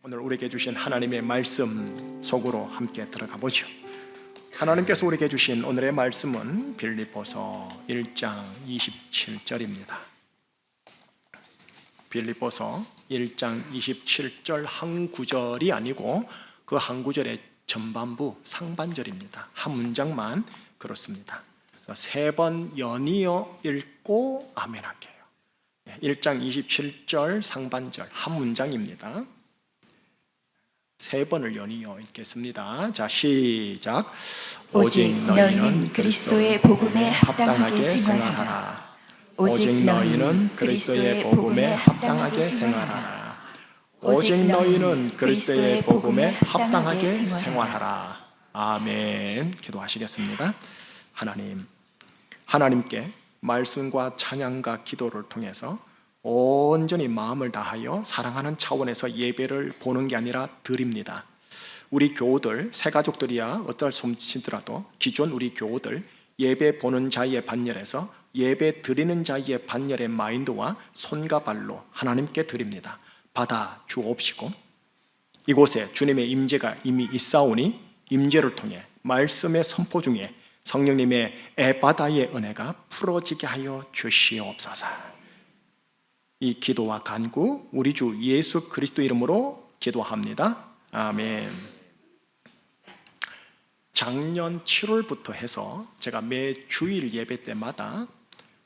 오늘 우리에게 주신 하나님의 말씀 속으로 함께 들어가 보죠. 하나님께서 우리에게 주신 오늘의 말씀은 빌립보서 1장 27절입니다. 빌립보서 1장 27절 한 구절이 아니고 그 한 구절의 전반부 상반절입니다. 한 문장만 그렇습니다. 세 번 연이어 읽고 아멘 할게요. 1장 27절 상반절 한 문장입니다. 세 번을 연이어 읽겠습니다. 자, 시작. 오직 너희는 그리스도의 복음에 합당하게 생활하라. 오직 너희는 그리스도의 복음에 합당하게 생활하라. 오직 너희는 그리스도의 복음에 합당하게 생활하라. 아멘. 기도하시겠습니다. 하나님께 말씀과 찬양과 기도를 통해서 온전히 마음을 다하여 사랑하는 차원에서 예배를 보는 게 아니라 드립니다. 우리 교우들, 새가족들이야 어떨 솜씨더라도 기존 우리 교우들 예배 보는 자의 반열에서 예배 드리는 자의 반열의 마인드와 손과 발로 하나님께 드립니다. 받아 주옵시고 이곳에 주님의 임재가 이미 있사오니 임재를 통해 말씀의 선포 중에 성령님의 에바다의 은혜가 풀어지게 하여 주시옵소서. 이 기도와 간구 우리 주 예수 그리스도 이름으로 기도합니다. 아멘. 작년 7월부터 해서 제가 매 주일 예배 때마다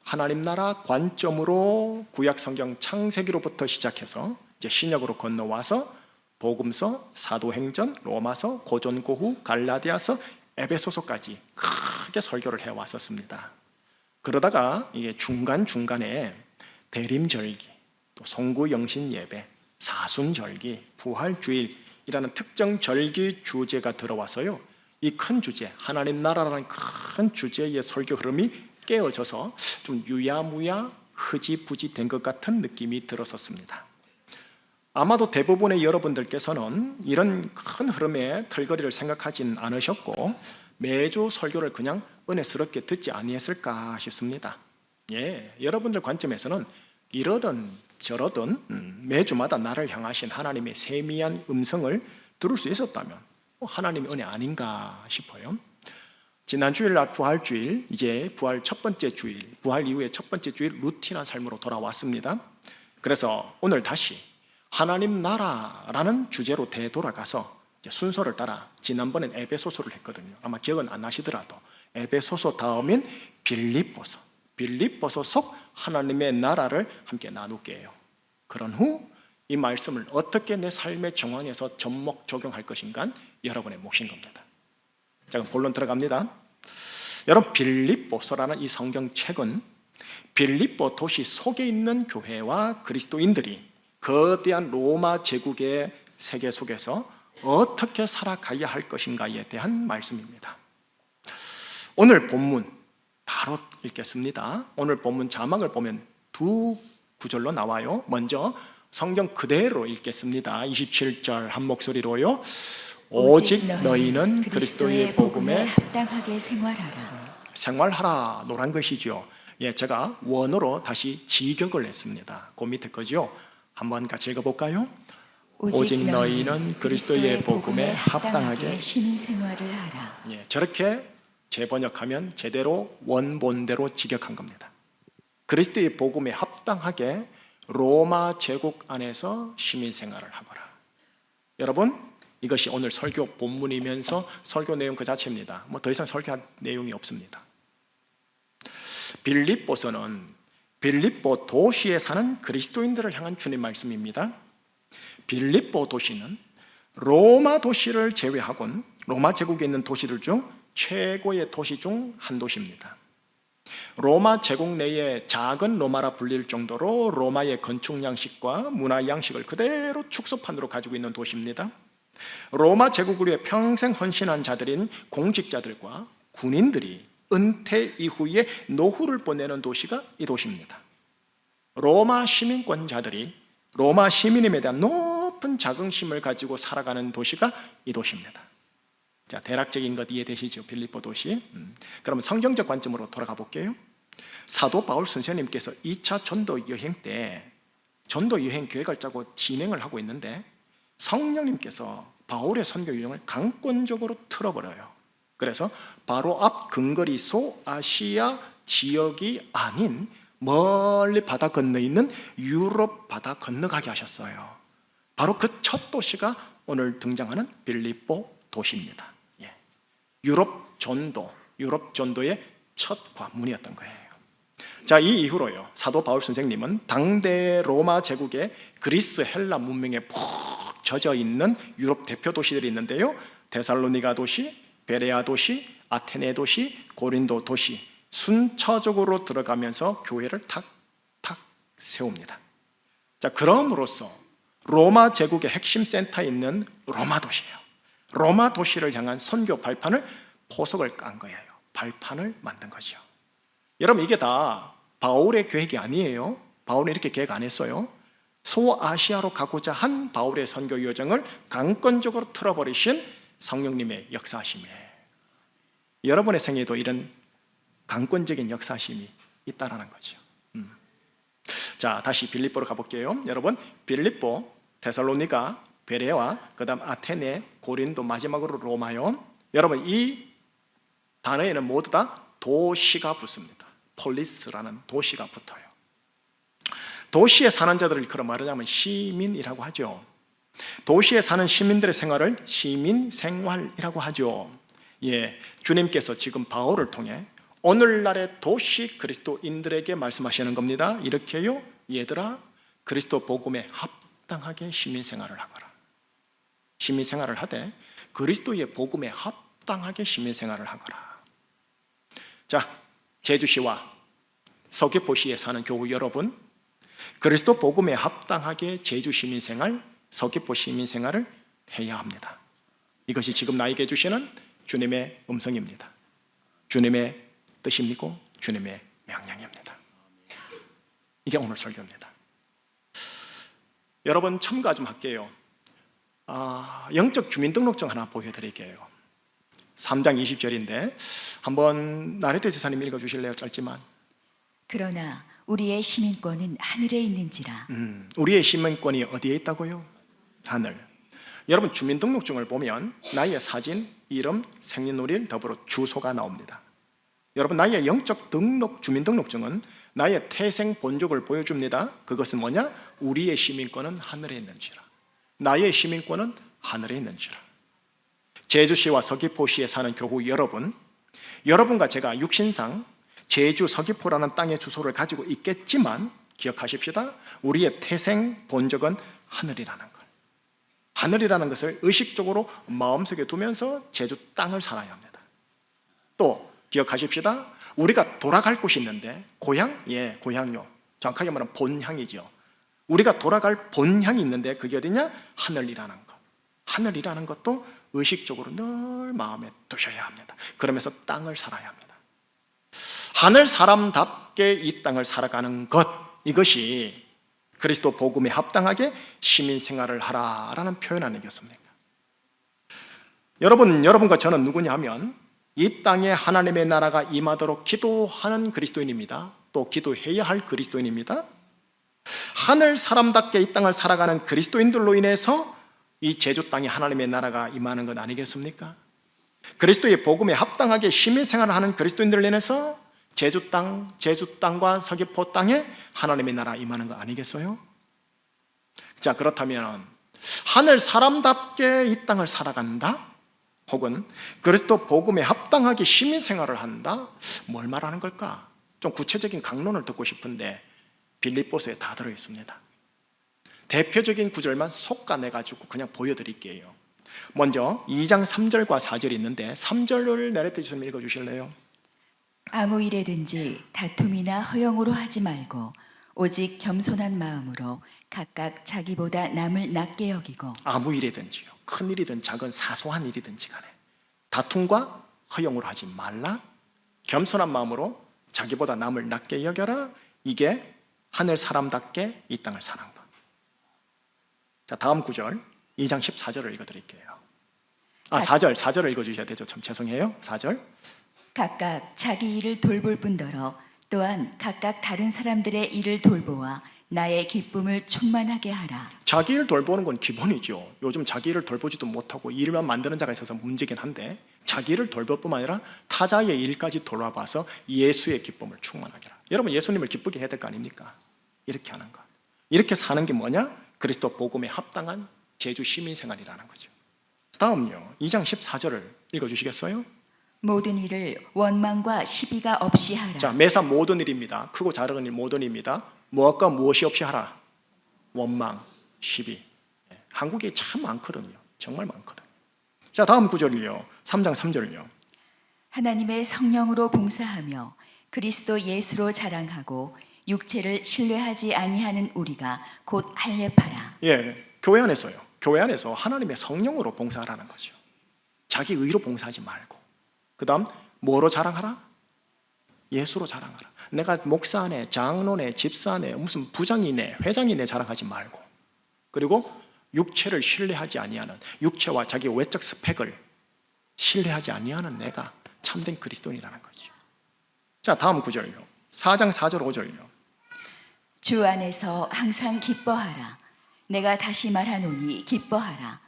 하나님 나라 관점으로 구약 성경 창세기로부터 시작해서 이제 신약으로 건너와서 복음서, 사도행전, 로마서, 고전고후, 갈라디아서, 에베소서까지 크게 설교를 해왔었습니다. 그러다가 이게 중간중간에 대림절기, 또 송구영신 예배, 사순절기, 부활주일이라는 특정 절기 주제가 들어와서요, 이 큰 주제, 하나님 나라라는 큰 주제의 설교 흐름이 깨어져서 좀 유야무야 흐지부지 된 것 같은 느낌이 들었었습니다. 아마도 대부분의 여러분들께서는 이런 큰 흐름의 털거리를 생각하진 않으셨고 매주 설교를 그냥 은혜스럽게 듣지 아니했을까 싶습니다. 예, 여러분들 관점에서는 이러든 저러든 매주마다 나를 향하신 하나님의 세미한 음성을 들을 수 있었다면 하나님의 은혜 아닌가 싶어요. 지난 주일 날 부활주일, 이제 부활 첫 번째 주일, 부활 이후의 첫 번째 주일 루틴한 삶으로 돌아왔습니다. 그래서 오늘 다시 하나님 나라라는 주제로 되돌아가서 순서를 따라 지난번엔 에베소서를 했거든요. 아마 기억은 안 나시더라도 에베소서 다음인 빌립보서 속 하나님의 나라를 함께 나눌게요. 그런 후 이 말씀을 어떻게 내 삶의 정황에서 접목 적용할 것인가 여러분의 몫인 겁니다. 자, 그럼 본론 들어갑니다. 여러분, 빌립보서라는 이 성경책은 빌립보 도시 속에 있는 교회와 그리스도인들이 거대한 로마 제국의 세계 속에서 어떻게 살아가야 할 것인가에 대한 말씀입니다. 오늘 본문 바로 읽겠습니다. 오늘 본문 자막을 보면 두 구절로 나와요. 먼저 성경 그대로 읽겠습니다. 27절 한 목소리로요. 오직 너희는 그리스도의 복음에 합당하게 생활하라. 노란 것이죠. 예, 제가 원어로 다시 직역을 했습니다. 그 밑에 거죠. 한번 같이 읽어볼까요? 오직 너희는 그리스도의 복음에 합당하게 시민생활을 하라. 예, 저렇게 재번역하면 제대로 원본대로 직역한 겁니다. 그리스도의 복음에 합당하게 로마 제국 안에서 시민생활을 하거라. 여러분, 이것이 오늘 설교 본문이면서 설교 내용 그 자체입니다. 뭐 더 이상 설교할 내용이 없습니다. 빌립보서는 빌립보 도시에 사는 그리스도인들을 향한 주님 말씀입니다. 빌립보 도시는 로마 도시를 제외하곤 로마 제국에 있는 도시들 중 최고의 도시 중 한 도시입니다. 로마 제국 내에 작은 로마라 불릴 정도로 로마의 건축 양식과 문화 양식을 그대로 축소판으로 가지고 있는 도시입니다. 로마 제국을 위해 평생 헌신한 자들인 공직자들과 군인들이 은퇴 이후에 노후를 보내는 도시가 이 도시입니다. 로마 시민권자들이 로마 시민임에 대한 높은 자긍심을 가지고 살아가는 도시가 이 도시입니다. 자, 대략적인 것 이해되시죠? 빌립보 도시. 그러면 성경적 관점으로 돌아가 볼게요. 사도 바울 선생님께서 2차 전도 여행 때 전도 여행 계획을 짜고 진행을 하고 있는데 성령님께서 바울의 선교 유형을 강권적으로 틀어버려요. 그래서 바로 앞 근거리 소아시아 지역이 아닌 멀리 바다 건너 있는 유럽 바다 건너가게 하셨어요. 바로 그 첫 도시가 오늘 등장하는 빌립보 도시입니다. 예. 유럽 전도의 첫 관문이었던 거예요. 자, 이 이후로요, 사도 바울 선생님은 당대 로마 제국의 그리스 헬라 문명에 푹 젖어 있는 유럽 대표 도시들이 있는데요, 데살로니가 도시, 베레아 도시, 아테네 도시, 고린도 도시 순차적으로 들어가면서 교회를 탁탁 세웁니다. 자, 그럼으로써 로마 제국의 핵심 센터에 있는 로마 도시예요. 로마 도시를 향한 선교 발판을 포석을 깐 거예요. 발판을 만든 거죠. 여러분, 이게 다 바울의 계획이 아니에요. 바울은 이렇게 계획 안 했어요. 소아시아로 가고자 한 바울의 선교 여정을 강권적으로 틀어버리신 성령님의 역사하심이에요. 여러분의 생에도 이런 강권적인 역사하심이 있다라는 거죠. 자, 다시 빌립보로 가볼게요. 여러분, 빌립보, 데살로니가, 베레와, 그 다음 아테네, 고린도, 마지막으로 로마요. 여러분, 이 단어에는 모두 다 도시가 붙습니다. 폴리스라는 도시가 붙어요. 도시에 사는 자들을 그런 말하자면 시민이라고 하죠. 도시에 사는 시민들의 생활을 시민 생활이라고 하죠. 예, 주님께서 지금 바울을 통해 오늘날의 도시 그리스도인들에게 말씀하시는 겁니다. 이렇게요, 얘들아, 그리스도 복음에 합당하게 시민생활을 하거라. 시민생활을 하되 그리스도의 복음에 합당하게 시민생활을 하거라. 자, 제주시와 서귀포시에 사는 교우 여러분, 그리스도 복음에 합당하게 제주 시민생활, 서귀포 시민생활을 해야 합니다. 이것이 지금 나에게 주시는 주님의 음성입니다. 주님의 뜻입니까? 주님의 명령입니다. 이게 오늘 설교입니다. 여러분, 첨가 좀 할게요. 영적 주민등록증 하나 보여드릴게요. 3장 20절인데 한번 나레테 지사님 읽어주실래요? 짧지만. 그러나 우리의 시민권은 하늘에 있는지라. 우리의 시민권이 어디에 있다고요? 하늘. 여러분, 주민등록증을 보면 나의 사진, 이름, 생년월일, 더불어 주소가 나옵니다. 여러분, 나의 영적 등록, 주민등록증은 나의 태생 본적을 보여줍니다. 그것은 뭐냐? 우리의 시민권은 하늘에 있는지라. 나의 시민권은 하늘에 있는지라. 제주시와 서귀포시에 사는 교우 여러분, 여러분과 제가 육신상 제주 서귀포라는 땅의 주소를 가지고 있겠지만 기억하십시다. 우리의 태생 본적은 하늘이라는 것. 하늘이라는 것을 의식적으로 마음속에 두면서 제주 땅을 살아야 합니다. 또 기억하십시다. 우리가 돌아갈 곳이 있는데 고향? 예, 고향요. 정확하게 말하면 본향이죠. 우리가 돌아갈 본향이 있는데 그게 어디냐? 하늘이라는 것. 하늘이라는 것도 의식적으로 늘 마음에 두셔야 합니다. 그러면서 땅을 살아야 합니다. 하늘 사람답게 이 땅을 살아가는 것, 이것이 그리스도 복음에 합당하게 시민생활을 하라라는 표현 아니겠습니까? 여러분과 저는 누구냐 하면 이 땅에 하나님의 나라가 임하도록 기도하는 그리스도인입니다. 또 기도해야 할 그리스도인입니다. 하늘 사람답게 이 땅을 살아가는 그리스도인들로 인해서 이 제주 땅에 하나님의 나라가 임하는 것 아니겠습니까? 그리스도의 복음에 합당하게 시민생활을 하는 그리스도인들로 인해서 제주 땅과 서귀포 땅에 하나님의 나라 임하는 거 아니겠어요? 자, 그렇다면 하늘 사람답게 이 땅을 살아간다? 혹은 그리스도 복음에 합당하게 시민생활을 한다? 뭘 말하는 걸까? 좀 구체적인 강론을 듣고 싶은데 빌립보서에 다 들어있습니다. 대표적인 구절만 솎아내가지고 그냥 보여드릴게요. 먼저 2장 3절과 4절이 있는데 3절을 내레트 좀 읽어주실래요? 아무 일에든지 다툼이나 허영으로 하지 말고 오직 겸손한 마음으로 각각 자기보다 남을 낮게 여기고. 아무 일이든지요, 큰 일이든 작은 사소한 일이든지 간에 다툼과 허영으로 하지 말라. 겸손한 마음으로 자기보다 남을 낮게 여겨라. 이게 하늘 사람답게 이 땅을 사는 것. 자, 다음 구절 2장 14절을 읽어드릴게요. 4절을 읽어주셔야 되죠. 참 죄송해요. 4절. 각각 자기 일을 돌볼 뿐더러 또한 각각 다른 사람들의 일을 돌보아 나의 기쁨을 충만하게 하라. 자기 일 돌보는 건 기본이죠. 요즘 자기 일을 돌보지도 못하고 일만 만드는 자가 있어서 문제긴 한데 자기 일을 돌볼 뿐만 아니라 타자의 일까지 돌아봐서 예수의 기쁨을 충만하게 하라. 여러분 예수님을 기쁘게 해야 될 거 아닙니까? 이렇게 하는 거. 이렇게 사는 게 뭐냐? 그리스도 복음에 합당한 제주 시민생활이라는 거죠. 다음요. 2장 14절을 읽어주시겠어요? 모든 일을 원망과 시비가 없이 하라. 자, 매사 모든 일입니다. 크고 작은 일 모든 일입니다. 무엇과 무엇이 없이 하라. 원망, 시비. 한국에 참 많거든요. 정말 많거든요. 자, 다음 구절을요. 3장 3절을요. 하나님의 성령으로 봉사하며 그리스도 예수로 자랑하고 육체를 신뢰하지 아니하는 우리가 곧 할례파라. 예, 교회 안에서요. 교회 안에서 하나님의 성령으로 봉사하라는 거죠. 자기 의로 봉사하지 말고. 그 다음 뭐로 자랑하라? 예수로 자랑하라. 내가 목사네, 장로네, 집사네, 무슨 부장이네, 회장이네 자랑하지 말고. 그리고 육체를 신뢰하지 아니하는, 육체와 자기 외적 스펙을 신뢰하지 아니하는 내가 참된 그리스도인이라는 거죠. 자, 다음 구절요. 4장 4절 5절요. 주 안에서 항상 기뻐하라. 내가 다시 말하노니 기뻐하라.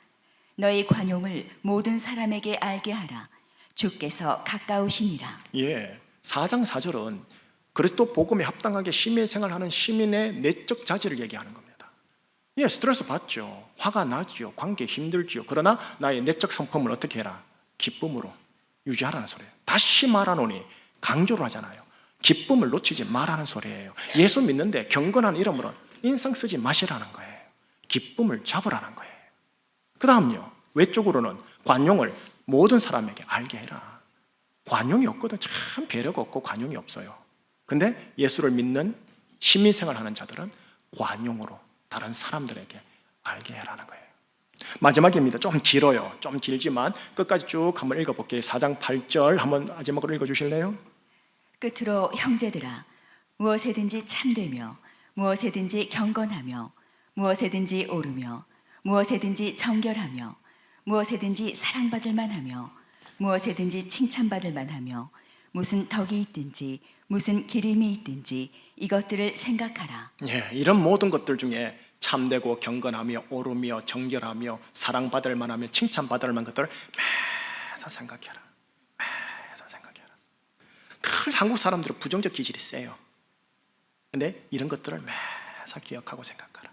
너희 관용을 모든 사람에게 알게 하라. 주께서 가까우시니라. 예, 4장 4절은 그리스도 복음에 합당하게 시민 생활하는 시민의 내적 자질을 얘기하는 겁니다. 예, 스트레스 받죠. 화가 나죠. 관계 힘들죠. 그러나 나의 내적 성품을 어떻게 해라? 기쁨으로 유지하라는 소리예요. 다시 말하노니 강조를 하잖아요. 기쁨을 놓치지 말라는 소리예요. 예수 믿는데 경건한 이름으로 인상 쓰지 마시라는 거예요. 기쁨을 잡으라는 거예요. 그 다음요. 외적으로는 관용을 모든 사람에게 알게 해라. 관용이 없거든. 참 배려가 없고 관용이 없어요. 근데 예수를 믿는 시민생활하는 자들은 관용으로 다른 사람들에게 알게 해라는 거예요. 마지막입니다. 좀 길어요. 좀 길지만 끝까지 쭉 한번 읽어볼게요. 4장 8절 한번 마지막으로 읽어주실래요? 끝으로 형제들아, 무엇에든지 참되며 무엇에든지 경건하며 무엇에든지 오르며 무엇에든지 정결하며 무엇에든지 사랑받을 만하며 무엇에든지 칭찬받을 만하며 무슨 덕이 있든지 무슨 기림이 있든지 이것들을 생각하라. 예, 이런 모든 것들 중에 참되고 경건하며 오르며 정결하며 사랑받을 만하며 칭찬받을 만한 것들을 매사 생각해라. 매사 생각해라. 늘 한국 사람들은 부정적 기질이 세요. 근데 이런 것들을 매사 기억하고 생각하라.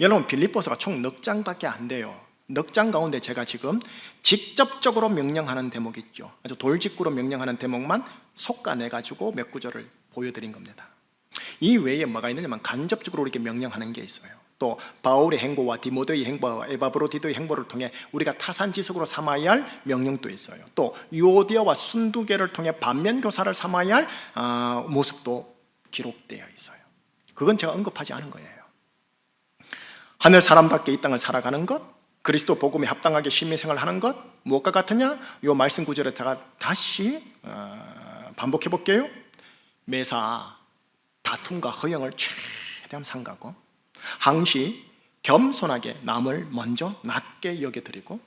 여러분 빌립보서가 총 넉 장밖에 안 돼요. 넉 장 가운데 제가 지금 직접적으로 명령하는 대목이 있죠. 그래서 돌직구로 명령하는 대목만 속가내가지고 몇 구절을 보여드린 겁니다. 이 외에 뭐가 있느냐면 간접적으로 이렇게 명령하는 게 있어요. 또 바울의 행보와 디모데의 행보와 에바브로디도의 행보를 통해 우리가 타산지석으로 삼아야 할 명령도 있어요. 또 유오디아와 순두계를 통해 반면교사를 삼아야 할 모습도 기록되어 있어요. 그건 제가 언급하지 않은 거예요. 하늘 사람답게 이 땅을 살아가는 것, 그리스도 복음에 합당하게 시민생활을 하는 것, 무엇과 같으냐? 이 말씀 구절에 제가 다시 반복해 볼게요. 매사 다툼과 허영을 최대한 삼가고, 항시 겸손하게 남을 먼저 낮게 여겨드리고,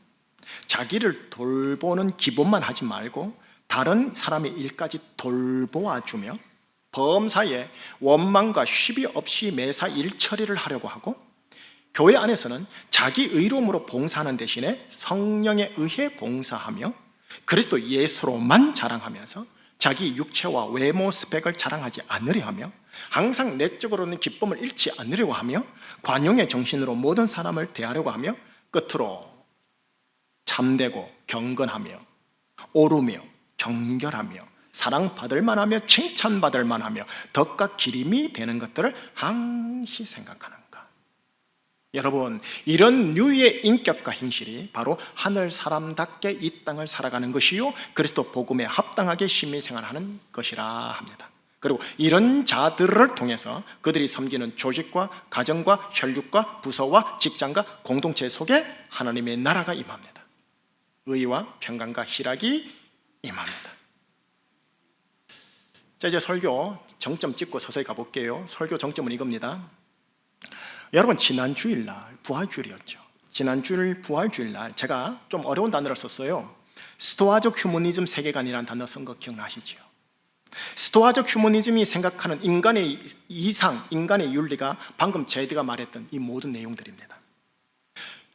자기를 돌보는 기본만 하지 말고 다른 사람의 일까지 돌보아주며, 범사에 원망과 시비 없이 매사 일 처리를 하려고 하고, 교회 안에서는 자기 의로움으로 봉사하는 대신에 성령에 의해 봉사하며 그리스도 예수로만 자랑하면서 자기 육체와 외모 스펙을 자랑하지 않으려 하며 항상 내적으로는 기쁨을 잃지 않으려고 하며 관용의 정신으로 모든 사람을 대하려고 하며 끝으로 참되고 경건하며 오르며 정결하며 사랑받을 만하며 칭찬받을 만하며 덕과 기림이 되는 것들을 항시 생각하는 것. 여러분, 이런 류의 인격과 행실이 바로 하늘 사람답게 이 땅을 살아가는 것이요 그리스도 복음에 합당하게 시민생활하는 것이라 합니다. 그리고 이런 자들을 통해서 그들이 섬기는 조직과 가정과 혈육과 부서와 직장과 공동체 속에 하나님의 나라가 임합니다. 의와 평강과 희락이 임합니다. 자, 이제 설교 정점 찍고 서서히 가볼게요. 설교 정점은 이겁니다. 여러분, 지난 주일날 부활주일이었죠. 지난 주일 부활주일날 제가 좀 어려운 단어를 썼어요. 스토아적 휴머니즘 세계관이라는 단어 쓴 거 기억나시죠? 스토아적 휴머니즘이 생각하는 인간의 이상, 인간의 윤리가 방금 제디가 말했던 이 모든 내용들입니다.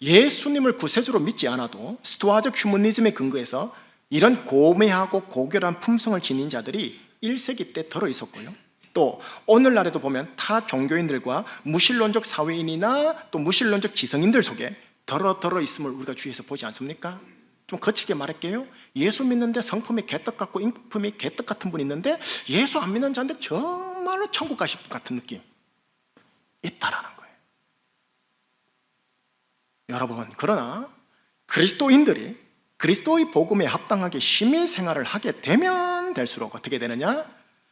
예수님을 구세주로 믿지 않아도 스토아적 휴머니즘에 근거해서 이런 고매하고 고결한 품성을 지닌 자들이 1세기 때 들어 있었고요. 또 오늘날에도 보면 타 종교인들과 무신론적 사회인이나 또 무신론적 지성인들 속에 들어 있음을 우리가 주위에서 보지 않습니까? 좀 거칠게 말할게요. 예수 믿는데 성품이 개떡 같고 인품이 개떡 같은 분이 있는데 예수 안 믿는 자인데 정말로 천국 가실 것 같은 느낌 있다라는 거예요. 여러분, 그러나 그리스도인들이 그리스도의 복음에 합당하게 시민생활을 하게 되면 될수록 어떻게 되느냐?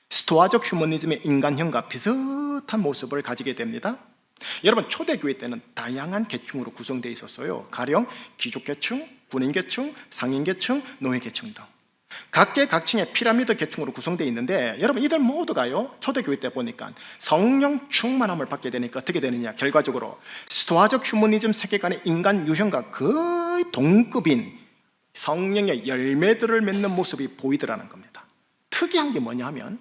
스토아적 휴머니즘의 인간형과 비슷한 모습을 가지게 됩니다. 여러분, 초대교회 때는 다양한 계층으로 구성되어 있었어요. 가령 귀족계층, 군인계층, 상인계층, 노예계층 등 각계 각층의 피라미드 계층으로 구성되어 있는데, 여러분 이들 모두가요 초대교회 때 보니까 성령 충만함을 받게 되니까 어떻게 되느냐, 결과적으로 스토아적 휴머니즘 세계관의 인간 유형과 거의 동급인 성령의 열매들을 맺는 모습이 보이더라는 겁니다. 특이한 게 뭐냐면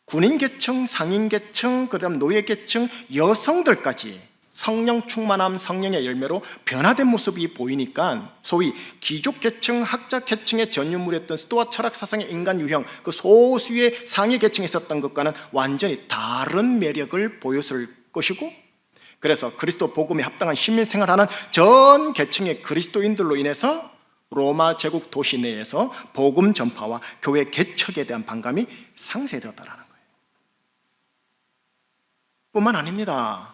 군인계층, 상인계층, 그 다음 노예계층, 여성들까지 성령 충만함, 성령의 열매로 변화된 모습이 보이니까 소위 귀족계층, 학자계층의 전유물이었던 스토아 철학 사상의 인간 유형, 그 소수의 상위 계층에 있었던 것과는 완전히 다른 매력을 보였을 것이고, 그래서 그리스도 복음에 합당한 시민생활하는 전 계층의 그리스도인들로 인해서 로마 제국 도시 내에서 복음 전파와 교회 개척에 대한 반감이 상쇄되었다는 거예요. 뿐만 아닙니다.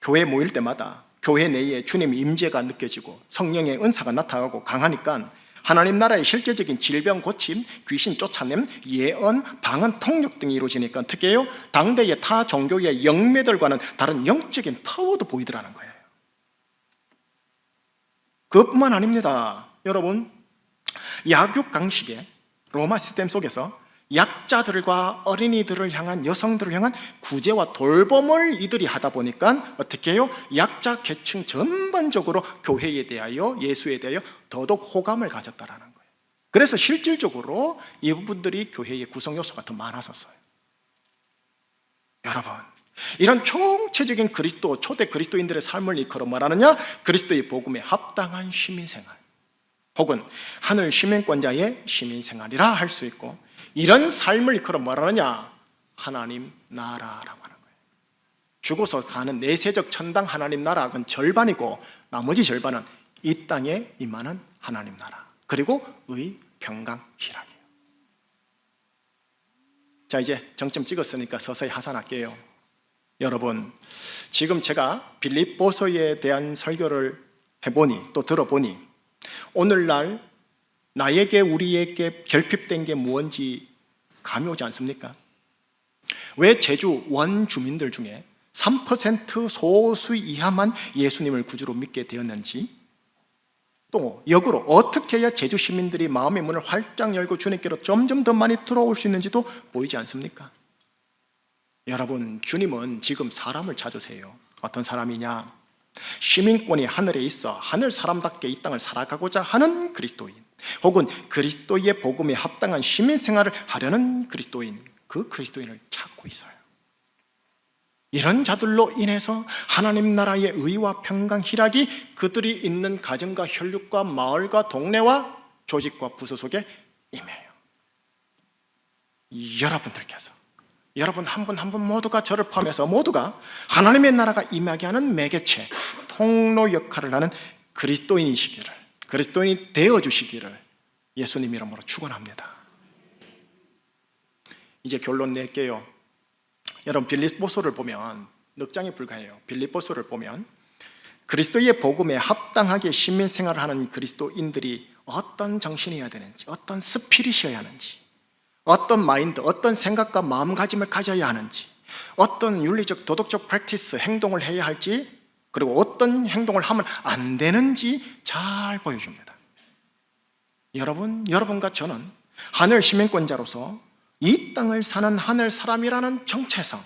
교회 모일 때마다 교회 내에 주님의 임재가 느껴지고 성령의 은사가 나타나고 강하니까 하나님 나라의 실제적인 질병 고침, 귀신 쫓아냄, 예언, 방언, 통역 등이 이루어지니까 어떻게 해요? 당대의 타 종교의 영매들과는 다른 영적인 파워도 보이더라는 거예요. 그것뿐만 아닙니다. 여러분, 약육 강식의 로마 시스템 속에서 약자들과 어린이들을 향한, 여성들을 향한 구제와 돌봄을 이들이 하다 보니까 어떻게 해요? 약자 계층 전반적으로 교회에 대하여, 예수에 대하여 더더욱 호감을 가졌다라는 거예요. 그래서 실질적으로 이분들이 교회의 구성 요소가 더 많았었어요. 여러분, 이런 총체적인 그리스도, 초대 그리스도인들의 삶을 이끌어 말하느냐? 그리스도의 복음에 합당한 시민생활, 혹은 하늘 시민권자의 시민생활이라 할 수 있고, 이런 삶을 이끌어 말하느냐? 하나님 나라라고 하는 거예요. 죽어서 가는 내세적 천당 하나님 나라, 그건 절반이고 나머지 절반은 이 땅에 임하는 하나님 나라, 그리고 의, 평강, 희락이에요. 자, 이제 정점 찍었으니까 서서히 하산할게요. 여러분, 지금 제가 빌립보서에 대한 설교를 해보니, 또 들어보니, 오늘날 나에게, 우리에게 결핍된 게 무엇인지 감이 오지 않습니까? 왜 제주 원주민들 중에 3% 소수 이하만 예수님을 구주로 믿게 되었는지, 또 역으로 어떻게 해야 제주 시민들이 마음의 문을 활짝 열고 주님께로 점점 더 많이 들어올 수 있는지도 보이지 않습니까? 여러분, 주님은 지금 사람을 찾으세요. 어떤 사람이냐? 시민권이 하늘에 있어 하늘 사람답게 이 땅을 살아가고자 하는 그리스도인, 혹은 그리스도의 복음에 합당한 시민생활을 하려는 그리스도인, 그 그리스도인을 찾고 있어요. 이런 자들로 인해서 하나님 나라의 의와 평강, 희락이 그들이 있는 가정과 혈육과 마을과 동네와 조직과 부서 속에 임해요. 여러분들께서, 여러분 한 분 한 분 모두가 저를 포함해서 모두가 하나님의 나라가 임하게 하는 매개체, 통로 역할을 하는 그리스도인이시기를, 그리스도인이 되어주시기를 예수님 이름으로 축원합니다. 이제 결론 낼게요. 여러분, 빌립보서를 보면 넉장에 불과해요. 빌립보서를 보면 그리스도의 복음에 합당하게 시민생활을 하는 그리스도인들이 어떤 정신이어야 되는지, 어떤 스피릿이어야 하는지, 어떤 마인드, 어떤 생각과 마음가짐을 가져야 하는지, 어떤 윤리적, 도덕적 프랙티스, 행동을 해야 할지, 그리고 어떤 행동을 하면 안 되는지 잘 보여줍니다. 여러분과 저는 하늘 시민권자로서 이 땅을 사는 하늘 사람이라는 정체성,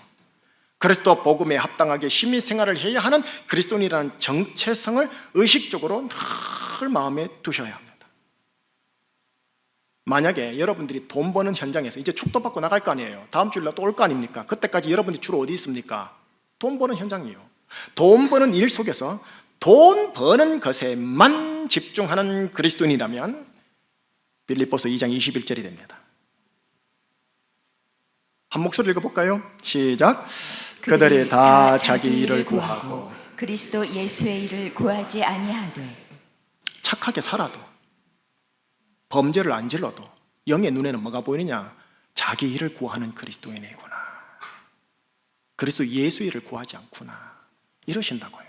그리스도 복음에 합당하게 시민생활을 해야 하는 그리스도인이라는 정체성을 의식적으로 늘 마음에 두셔야 합니다. 만약에 여러분들이 돈 버는 현장에서 이제 축도받고 나갈 거 아니에요. 다음 주일날 또 올 거 아닙니까? 그때까지 여러분들이 주로 어디 있습니까? 돈 버는 현장이요. 돈 버는 일 속에서 돈 버는 것에만 집중하는 그리스도인이라면 빌립보서 2장 21절이 됩니다. 한 목소리 읽어볼까요? 시작. 그들이 다 자기 일을 구하고 그리스도 예수의 일을 구하지 아니하되 착하게 살아도 범죄를 안 질러도 영의 눈에는 뭐가 보이느냐? 자기 일을 구하는 그리스도인이구나. 그리스도 예수 일을 구하지 않구나. 이러신다고요.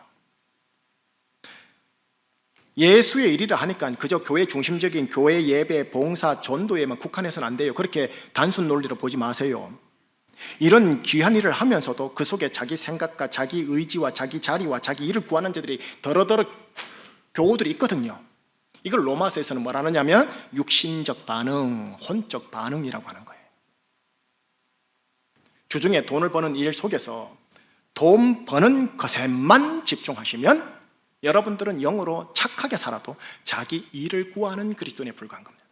예수의 일이라 하니까 그저 교회 중심적인 교회 예배, 봉사, 전도에만 국한해서는 안 돼요. 그렇게 단순 논리로 보지 마세요. 이런 귀한 일을 하면서도 그 속에 자기 생각과 자기 의지와 자기 자리와 자기 일을 구하는 자들이 더러더러 교우들이 있거든요. 이걸 로마서에서는 뭐라 하느냐면 육신적 반응, 혼적 반응이라고 하는 거예요. 주중에 돈을 버는 일 속에서 돈 버는 것에만 집중하시면 여러분들은 영으로 착하게 살아도 자기 일을 구하는 그리스도인에 불과한 겁니다.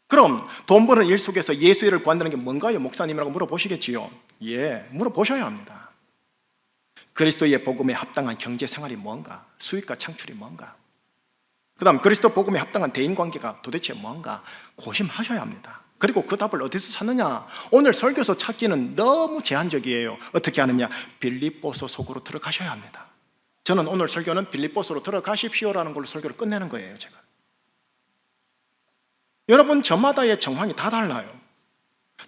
그럼 돈 버는 일 속에서 예수 일을 구한다는 게 뭔가요? 목사님이라고 물어보시겠지요? 예, 물어보셔야 합니다. 그리스도의 복음에 합당한 경제 생활이 뭔가? 수익과 창출이 뭔가? 그 다음 그리스도 복음에 합당한 대인관계가 도대체 뭔가? 고심하셔야 합니다. 그리고 그 답을 어디서 찾느냐? 오늘 설교에서 찾기는 너무 제한적이에요. 어떻게 하느냐? 빌립보서 속으로 들어가셔야 합니다. 저는 오늘 설교는 빌립보서로 들어가십시오라는 걸로 설교를 끝내는 거예요. 제가. 여러분 저마다의 정황이 다 달라요.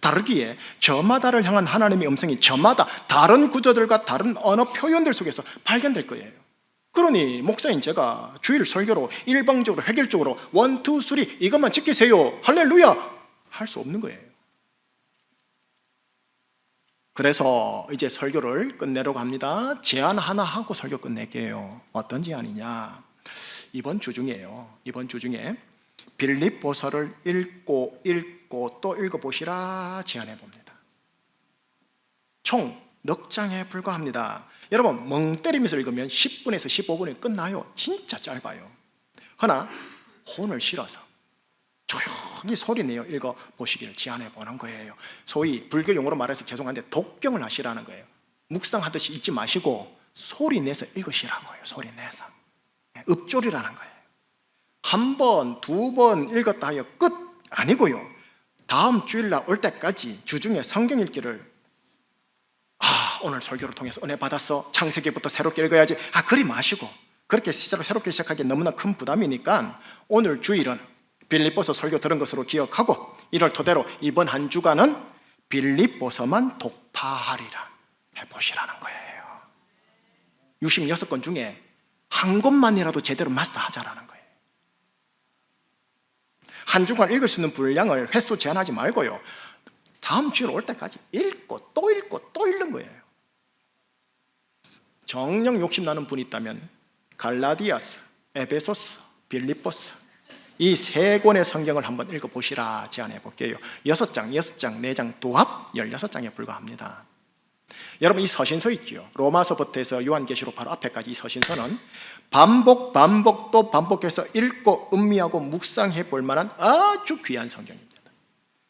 다르기에 저마다를 향한 하나님의 음성이 저마다 다른 구조들과 다른 언어 표현들 속에서 발견될 거예요. 그러니 목사인 제가 주일 설교로 일방적으로 획일적으로 1, 2, 3 이것만 지키세요 할렐루야 할 수 없는 거예요. 그래서 이제 설교를 끝내려고 합니다. 제안 하나 하고 설교 끝낼게요. 어떤 제안이냐? 이번 주 중에 빌립보서를 읽고 또 읽어보시라 제안해 봅니다. 총 넉 장에 불과합니다. 여러분 멍 때리면서 읽으면 10분에서 15분이 끝나요. 진짜 짧아요. 그러나 혼을 실어서 조용히 소리내어 읽어보시기를 제안해 보는 거예요. 소위 불교 용어로 말해서 죄송한데 독경을 하시라는 거예요. 묵상하듯이 읽지 마시고 소리내서 읽으시라고요. 소리내서. 읍조리라는 거예요. 한 번, 두 번 읽었다 하여 끝 아니고요. 다음 주일날 올 때까지 주중에 성경 읽기를 오늘 설교를 통해서 은혜 받았어. 창세기부터 새롭게 읽어야지. 그리 마시고 그렇게 새롭게 시작하기 너무나 큰 부담이니까 오늘 주일은 빌립보서 설교 들은 것으로 기억하고 이를 토대로 이번 한 주간은 빌립보서만 독파하리라 해보시라는 거예요. 66권 중에 한 권만이라도 제대로 마스터하자라는 거예요. 한 주간 읽을 수 있는 분량을 횟수 제한하지 말고요. 다음 주일 올 때까지 읽고 또 읽는 거예요. 정령 욕심나는 분이 있다면 갈라디아스, 에베소스, 빌립보스 이 세 권의 성경을 한번 읽어보시라 제안해 볼게요. 6장, 4장 도합 16장에 불과합니다. 여러분 이 서신서 있죠. 로마서부터 해서 요한계시록 바로 앞에까지 이 서신서는 반복 또 반복해서 읽고 음미하고 묵상해 볼 만한 아주 귀한 성경입니다.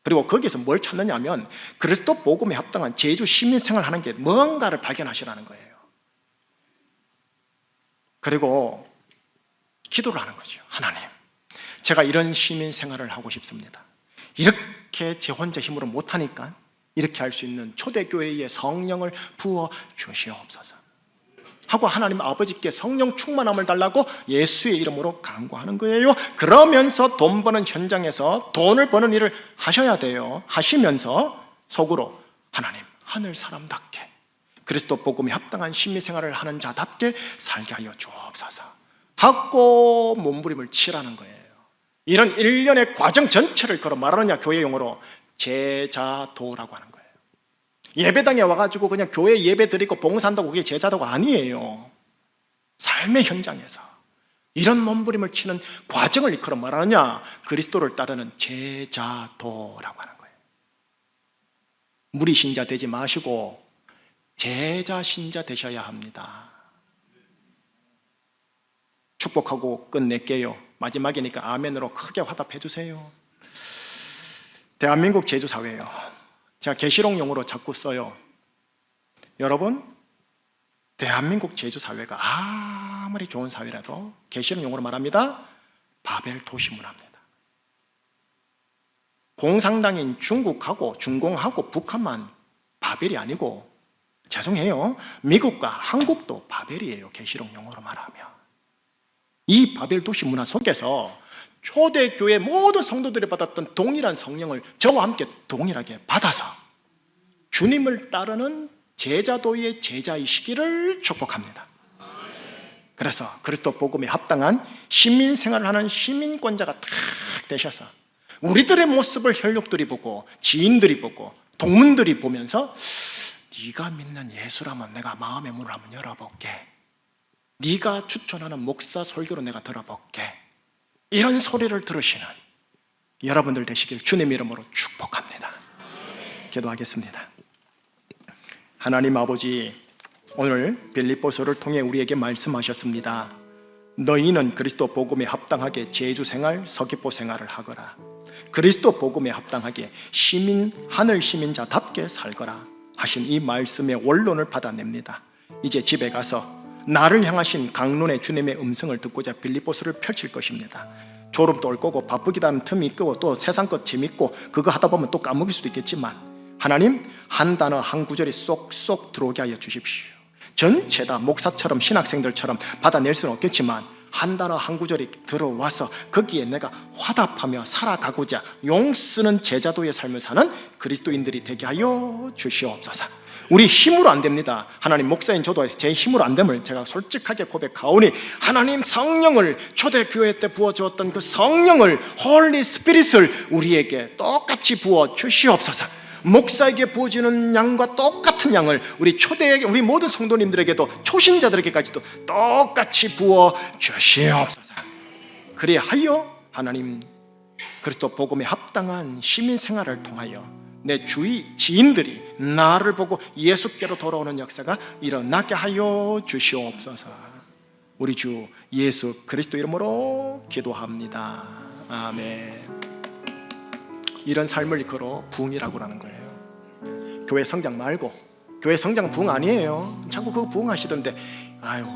그리고 거기에서 뭘 찾느냐 하면 그리스도 복음에 합당한 제주 시민생활을 하는 게 뭔가를 발견하시라는 거예요. 그리고 기도를 하는 거죠. 하나님, 제가 이런 시민생활을 하고 싶습니다. 이렇게 제 혼자 힘으로 못하니까 이렇게 할 수 있는 초대교회의 성령을 부어 주시옵소서 하고 하나님 아버지께 성령 충만함을 달라고 예수의 이름으로 간구하는 거예요. 그러면서 돈 버는 현장에서 돈을 버는 일을 하셔야 돼요. 하시면서 속으로 하나님 하늘 사람답게 그리스도 복음에 합당한 신미생활을 하는 자답게 살게 하여 주옵소서 하고 몸부림을 치라는 거예요. 이런 일련의 과정 전체를 걸어 말하느냐 교회 용어로 제자도라고 하는 거예요. 예배당에 와가지고 그냥 교회 예배 드리고 봉사한다고 그게 제자도가 아니에요. 삶의 현장에서 이런 몸부림을 치는 과정을 이끌어 말하느냐 그리스도를 따르는 제자도라고 하는 거예요. 무리신자 되지 마시고 제자신자 되셔야 합니다. 축복하고 끝낼게요. 마지막이니까 아멘으로 크게 화답해 주세요. 대한민국 제주사회예요. 제가 계시록용어로 자꾸 써요. 여러분, 대한민국 제주사회가 아무리 좋은 사회라도 계시록용어로 말합니다. 바벨 도시 문화입니다. 공산당인 중국하고 중공하고 북한만 바벨이 아니고, 죄송해요, 미국과 한국도 바벨이에요. 계시록용어로 말하면. 이 바벨 도시 문화 속에서 초대교회 모든 성도들이 받았던 동일한 성령을 저와 함께 동일하게 받아서 주님을 따르는 제자도의 제자이시기를 축복합니다. 그래서 그리스도 복음에 합당한 시민생활을 하는 시민권자가 탁 되셔서 우리들의 모습을 혈육들이 보고 지인들이 보고 동문들이 보면서 네가 믿는 예수라면 내가 마음의 문을 한번 열어볼게, 네가 추천하는 목사 설교로 내가 들어볼게, 이런 소리를 들으시는 여러분들 되시길 주님 이름으로 축복합니다. 기도하겠습니다. 하나님 아버지, 오늘 빌립보서를 통해 우리에게 말씀하셨습니다. 너희는 그리스도 복음에 합당하게 제주생활, 서귀포 생활을 하거라. 그리스도 복음에 합당하게 하늘 시민자답게 살거라 하신 이 말씀의 원론을 받아냅니다. 이제 집에 가서 나를 향하신 강론의 주님의 음성을 듣고자 빌립보서를 펼칠 것입니다. 졸음도 올 거고 바쁘기도 하는 틈이 있고 또 세상 것 재밌고 그거 하다 보면 또 까먹을 수도 있겠지만, 하나님, 한 단어 한 구절이 쏙쏙 들어오게 하여 주십시오. 전체 다 목사처럼 신학생들처럼 받아낼 수는 없겠지만 한 단어 한 구절이 들어와서 거기에 내가 화답하며 살아가고자 용쓰는 제자도의 삶을 사는 그리스도인들이 되게 하여 주시옵소서. 우리 힘으로 안 됩니다. 하나님, 목사인 저도 제 힘으로 안 됨을 제가 솔직하게 고백하오니, 하나님 성령을, 초대교회 때 부어주었던 그 성령을, 홀리 스피릿을 우리에게 똑같이 부어 주시옵소서. 목사에게 부어지는 양과 똑같은 양을 우리 모든 성도님들에게도, 초신자들에게까지도 똑같이 부어 주시옵소서. 그리하여 하나님, 그리스도 복음에 합당한 시민생활을 통하여 내 주위 지인들이 나를 보고 예수께로 돌아오는 역사가 일어나게 하여 주시옵소서. 우리 주 예수 그리스도 이름으로 기도합니다. 아멘. 이런 삶을 걸어 부흥이라고 하는 거예요. 교회 성장 말고, 교회 성장 부흥 아니에요. 자꾸 그거 부흥하시던데,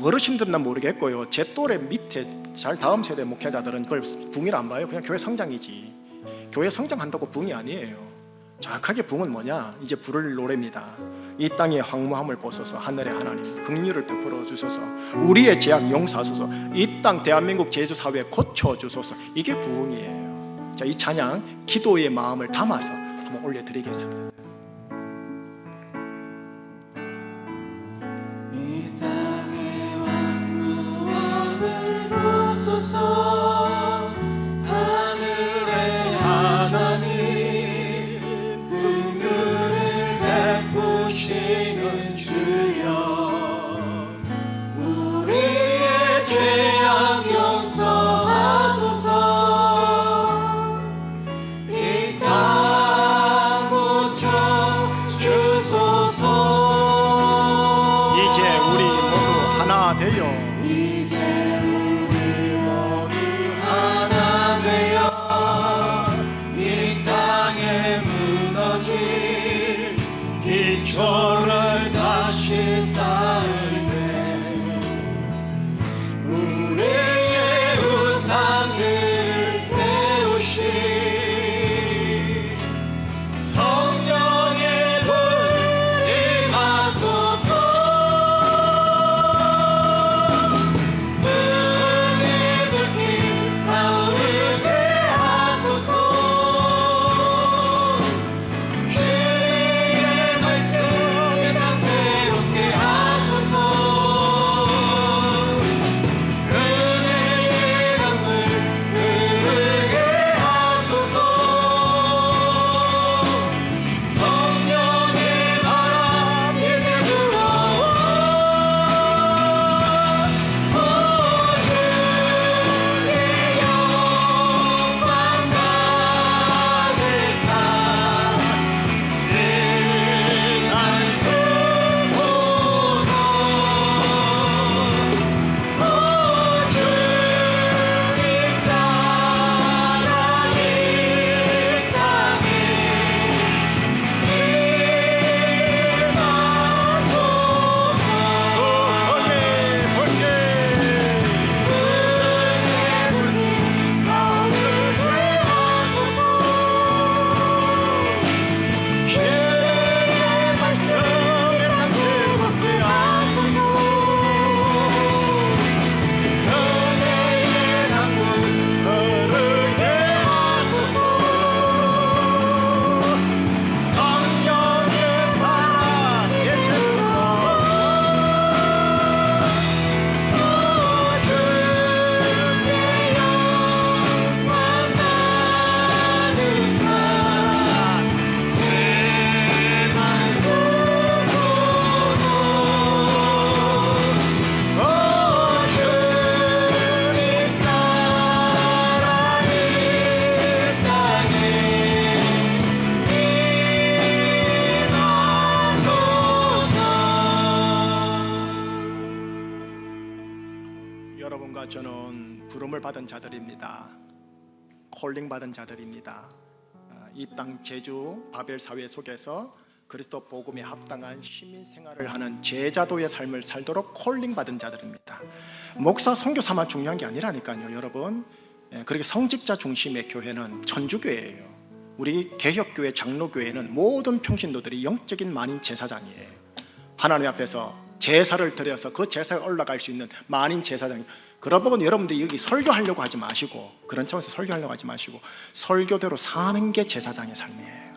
어르신들은 난 모르겠고요, 제 또래 밑에 잘 다음 세대 목회자들은 그걸 부흥이라 안 봐요. 그냥 교회 성장이지. 교회 성장한다고 부흥이 아니에요. 정확하게 부흥은 뭐냐? 이제 부를 노래입니다. 이 땅의 황무함을 보소서. 하늘의 하나님 긍휼을 베풀어 주소서. 우리의 죄악 용서하소서. 이 땅 대한민국 제주사회 고쳐 주소서. 이게 부흥이에요. 자, 이 찬양 기도의 마음을 담아서 한번 올려드리겠습니다. 이 땅의 황무함을 보소서. 하늘의 하나님 긍휼을 베푸시는 주여, 우리의 죄악 용서하소서. 이 땅 고쳐 주소서. 이제 우리 모두 하나 되어, 이제 우리 모두 하나 되어 이 땅에 무너진 기초를 다시 쌓을 때 우리의 우상들을 깨우시 성령의 불 임하소서. 불의 불길 타오르게 하소서. 주의 말씀 이 땅 새롭게 하소서. 은혜의 강물 저는 부름을 받은 자들입니다. 콜링 받은 자들입니다. 이 땅 제주 바벨 사회 속에서 그리스도 복음에 합당한 시민 생활을 하는 제자도의 삶을 살도록 콜링 받은 자들입니다. 목사 선교사만 중요한 게 아니라니까요, 여러분. 그렇게 성직자 중심의 교회는 천주교회예요. 우리 개혁교회 장로교회는 모든 평신도들이 영적인 만인 제사장이에요. 하나님 앞에서 제사를 드려서 그 제사에 올라갈 수 있는 만인 제사장. 그러면 여러분들이 여기 설교하려고 하지 마시고, 그런 차원에서 설교하려고 하지 마시고 설교대로 사는 게 제사장의 삶이에요.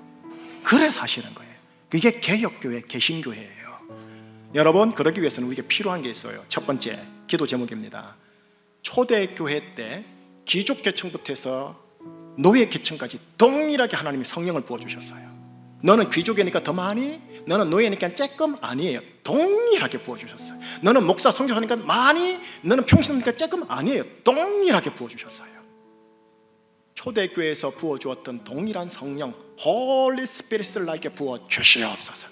그래 사시는 거예요. 그게 개혁교회, 개신교회예요. 여러분, 그러기 위해서는 우리에게 필요한 게 있어요. 첫 번째 기도 제목입니다. 초대교회 때 귀족계층부터 해서 노예계층까지 동일하게 하나님이 성령을 부어주셨어요. 너는 귀족이니까 더 많이, 너는 노예니까 조금, 아니에요. 동일하게 부어주셨어요. 너는 목사 선교사니까 많이, 너는 평신도니까 조금, 아니에요. 동일하게 부어주셨어요. 초대교회에서 부어주었던 동일한 성령 Holy Spirit을 나에게 부어주시옵소서.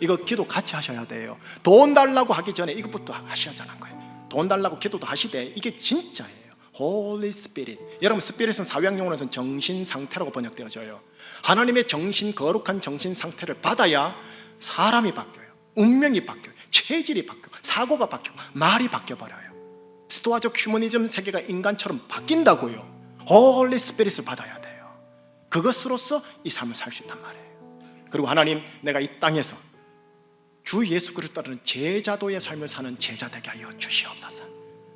이거 기도 같이 하셔야 돼요. 돈 달라고 하기 전에 이것부터 하셔야 하는 거예요. 돈 달라고 기도도 하시되 이게 진짜예요. Holy Spirit. 여러분, 스피릿은 사회학용어로는 정신 상태라고 번역되어져요. 하나님의 정신, 거룩한 정신 상태를 받아야 사람이 바뀌어요. 운명이 바뀌어요. 체질이 바뀌고 사고가 바뀌고 말이 바뀌어버려요. 스토아적 휴머니즘 세계가 인간처럼 바뀐다고요. 홀리 스피릿을 받아야 돼요. 그것으로서 이 삶을 살 수 있단 말이에요. 그리고 하나님, 내가 이 땅에서 주 예수 그리스도를 따르는 제자도의 삶을 사는 제자 되게 하여 주시옵소서.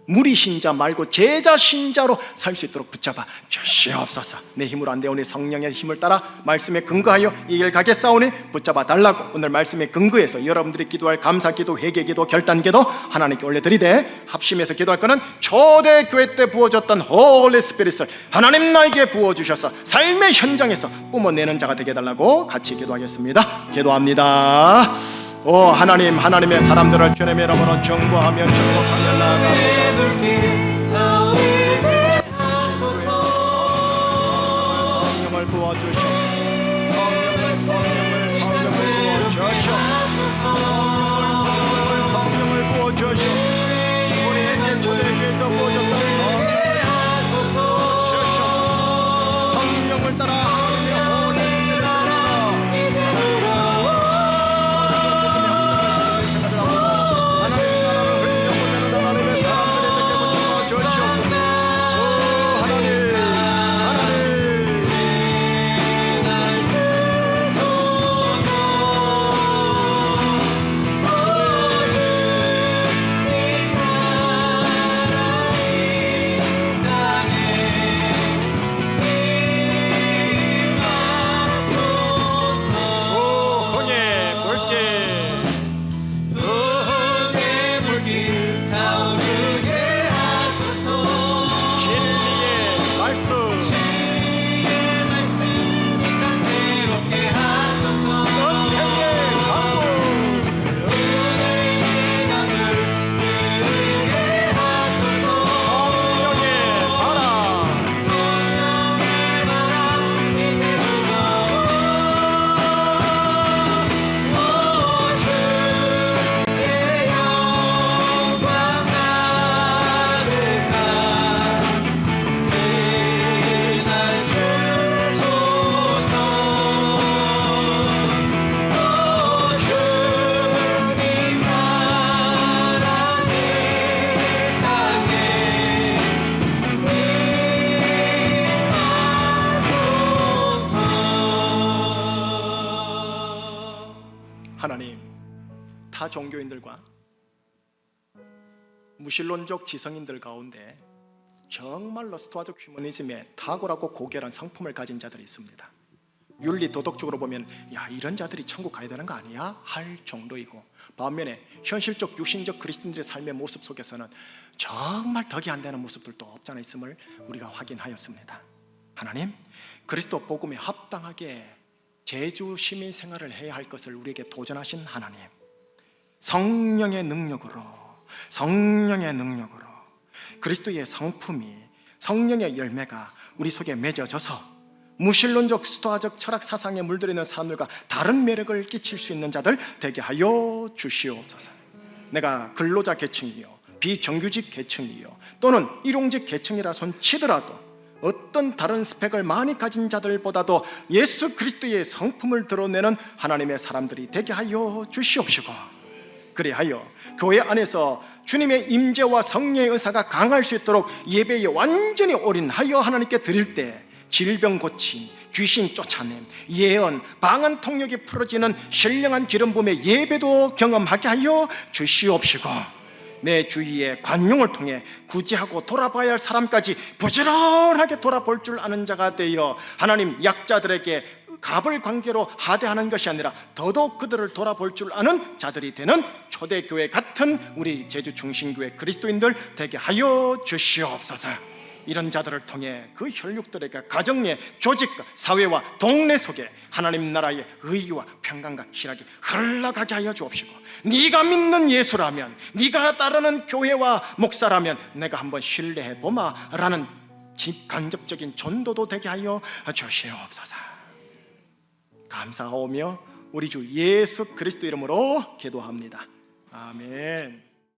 무리 신자 말고 제자 신자로 살 수 있도록 붙잡아 주시옵소서. 내 힘으로 안 되오니 성령의 힘을 따라 말씀에 근거하여 이 길 가겠사오니 붙잡아 달라고 오늘 말씀에 근거해서 여러분들이 기도할 감사기도, 회개기도, 결단기도 하나님께 올려드리되, 합심해서 기도할 거는 초대교회 때 부어졌던 홀리 스피릿을 하나님 나에게 부어주셔서 삶의 현장에서 뿜어내는 자가 되게 해달라고 같이 기도하겠습니다. 기도합니다. 오 하나님, 하나님의 사람들을 주님의 이름으로 정보하며 나아가고 성령을 부어주시오. 성령을 부어주시오. 우리에게 초대교회에서 부어졌던 성령을 따라 하나님, 타 종교인들과 무신론적 지성인들 가운데 정말로 스토아적 휴머니즘에 탁월하고 고결한 성품을 가진 자들이 있습니다. 윤리 도덕적으로 보면 야 이런 자들이 천국 가야 되는 거 아니야? 할 정도이고, 반면에 현실적 육신적 그리스도인들의 삶의 모습 속에서는 정말 덕이 안 되는 모습들도 없지 않아 있음을 우리가 확인하였습니다. 하나님, 그리스도 복음에 합당하게 제주 시민 생활을 해야 할 것을 우리에게 도전하신 하나님, 성령의 능력으로 그리스도의 성품이, 성령의 열매가 우리 속에 맺어져서 무신론적 스토아적 철학 사상에 물들이는 사람들과 다른 매력을 끼칠 수 있는 자들 되게 하여 주시옵소서. 내가 근로자 계층이요 비정규직 계층이요 또는 일용직 계층이라 손 치더라도 어떤 다른 스펙을 많이 가진 자들보다도 예수 그리스도의 성품을 드러내는 하나님의 사람들이 되게 하여 주시옵시고, 그리하여 교회 안에서 주님의 임재와 성령의 의사가 강할 수 있도록 예배에 완전히 올인하여 하나님께 드릴 때 질병 고침, 귀신 쫓아냄, 예언, 방언 통역이 풀어지는 신령한 기름 부음의 예배도 경험하게 하여 주시옵시고, 내 주위의 관용을 통해 구제하고 돌아봐야 할 사람까지 부지런하게 돌아볼 줄 아는 자가 되어 하나님 약자들에게 갑을 관계로 하대하는 것이 아니라 더더욱 그들을 돌아볼 줄 아는 자들이 되는 초대교회 같은 우리 제주 중심교회 그리스도인들 되게 하여 주시옵소서. 이런 자들을 통해 그 혈육들에게 가정의 조직과 사회와 동네 속에 하나님 나라의 의와 평강과 희락이 흘러가게 하여 주옵시고, 네가 믿는 예수라면, 네가 따르는 교회와 목사라면 내가 한번 신뢰해 보마 라는 간접적인 전도도 되게 하여 주시옵소서. 감사하오며 우리 주 예수 그리스도 이름으로 기도합니다. 아멘.